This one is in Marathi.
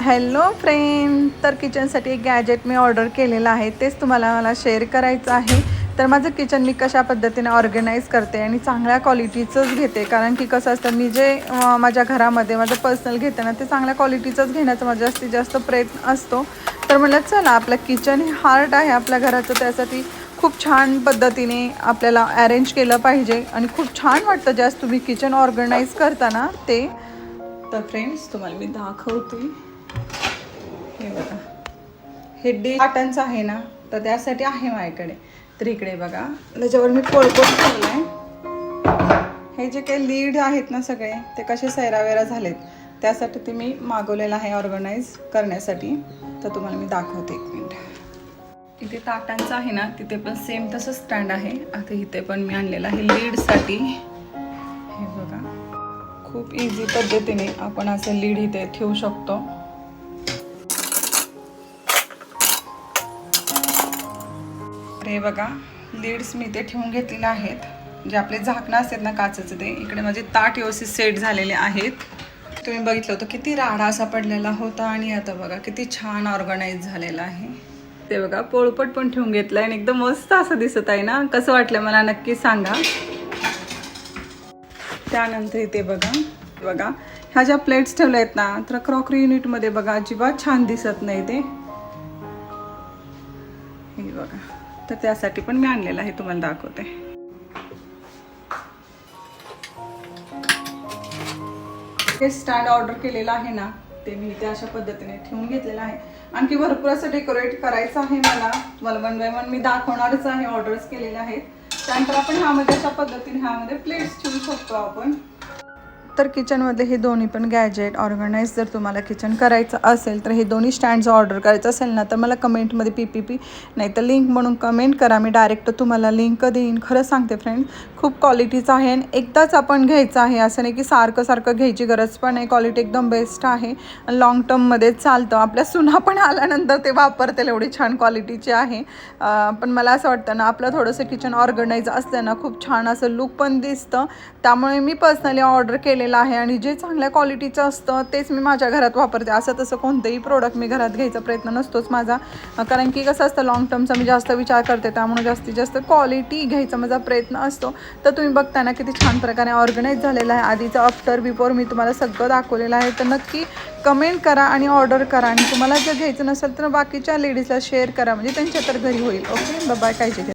हॅलो फ्रेंड, तर किचनसाठी एक गॅजेट मी ऑर्डर केलेलं आहे, तेच तुम्हाला मला शेअर करायचं आहे. तर माझं किचन मी कशा पद्धतीने ऑर्गनाईज करते आणि चांगल्या क्वालिटीचंच घेते, कारण की कसं असतं मी जे माझ्या घरामध्ये माझं पर्सनल घेते ना ते चांगल्या क्वालिटीचंच घेण्याचा माझा जास्तीत जास्त प्रयत्न असतो. तर म्हटलं चला, आपलं किचन हे हार्ट आहे आपल्या घराचं, त्यासाठी खूप छान पद्धतीने आपल्याला अरेंज केलं पाहिजे आणि खूप छान वाटतं जास्त तुम्ही किचन ऑर्गनाईज करताना ते. तर फ्रेंड्स, तुम्हाला मी दाखवते. हे बघा, हे कॉटनचं आहे ना, तर त्यासाठी आहे माझ्याकडे. तर इकडे बघा, त्याच्यावर मी पोळपोट ठेवलं आहे. हे जे काही लीड आहेत ना सगळे, ते कसे सैरावेरा झालेत, त्यासाठी ते मी मागवलेलं आहे ऑर्गनाईज करण्यासाठी. तर तुम्हाला मी दाखवते, एक मिनिट. इथे ताटांचं आहे ना, तिथे पण सेम तसं स्टँड आहे. आता इथे पण मी आणलेलं आहे लीडसाठी. हे बघा, खूप इझी पद्धतीने आपण असं लीड इथे ठेवू शकतो. हे बघा, लीड्स मी इथे ठेवून घेतलेले आहेत. जे आपले झाकणं असतात ना काचेचं, ते इकडे माझे ताट व्यवस्थित सेट झालेले आहेत. तुम्ही बघितलं होतं किती राडा असा पडलेला होता, आणि आता बघा किती छान ऑर्गनाईज झालेला आहे. ते बघा, पोळपट पण ठेवून घेतलं आणि एकदम मस्त असं दिसत आहे ना. कसं वाटलं मला नक्की सांगा. त्यानंतर इथे बघा ह्या ज्या प्लेट्स ठेवल्या आहेत ना, तर क्रॉकरी युनिटमध्ये बघा अजिबात छान दिसत नाही ते. हे बघा, तर त्यासाठी पण मी आणलेलं आहे, तुम्हाला दाखवते. हे स्टँड ऑर्डर केलेलं आहे ना, ते मी इथे अशा पद्धतीने ठेवून घेतलेलं आहे. आणखी भरपूर असं डेकोरेट करायचं आहे मला 1 बाय 1 मी दाखवणारच आहे. ऑर्डर्स केलेले आहेत. त्यानंतर आपण ह्यामध्ये अशा पद्धतीने ह्यामध्ये प्लेट्स ठेवू शकतो आपण. तर किचनमध्ये हे दोन्ही पण गॅजेट ऑर्गनाईज जर तुम्हाला किचन करायचं असेल, तर हे दोन्ही स्टँड्स ऑर्डर करायचं असेल ना, तर मला कमेंटमध्ये PPP नाही तर लिंक म्हणून कमेंट करा. मी डायरेक्ट तुम्हाला लिंक देईन. खरं सांगते फ्रेंड, खूप क्वालिटीचं आहे आणि एकदाच आपण घ्यायचं आहे, असं नाही की सारखं सारखं घ्यायची गरज पण नाही. क्वालिटी एकदम बेस्ट आहे आणि लाँग टर्ममध्ये चालतं. आपल्या सुना पण आल्यानंतर ते वापरतील, एवढी छान क्वालिटीची आहे. पण मला असं वाटतं ना, आपलं थोडंसं किचन ऑर्गनाईज असलं ना, खूप छान असं लुक पण दिसतं. त्यामुळे मी पर्सनली ऑर्डर केलेलं आहे आणि जे चांगल्या क्वालिटीचं असतं तेच मी माझ्या घरात वापरते. असं तसं कोणतंही प्रोडक्ट मी घरात घ्यायचा प्रयत्न नसतोच माझा, कारण की कसं असतं लाँग टर्मचा मी जास्त विचार करते. त्यामुळे जास्तीत जास्त क्वालिटी घ्यायचा माझा प्रयत्न असतो. तर तुम्ही बघता ना किती छान प्रकारे ऑर्गनाईज झालेलं आहे. आधीचं आफ्टर बिफोर मी तुम्हाला सगळं दाखवलेलं आहे. तर नक्की कमेंट करा आणि ऑर्डर करा. आणि तुम्हाला जर घ्यायचं नसेल तर बाकीच्या लेडीजला शेअर करा, म्हणजे त्यांच्या तर घरी होईल. Okay, bye. काळजी घ्या.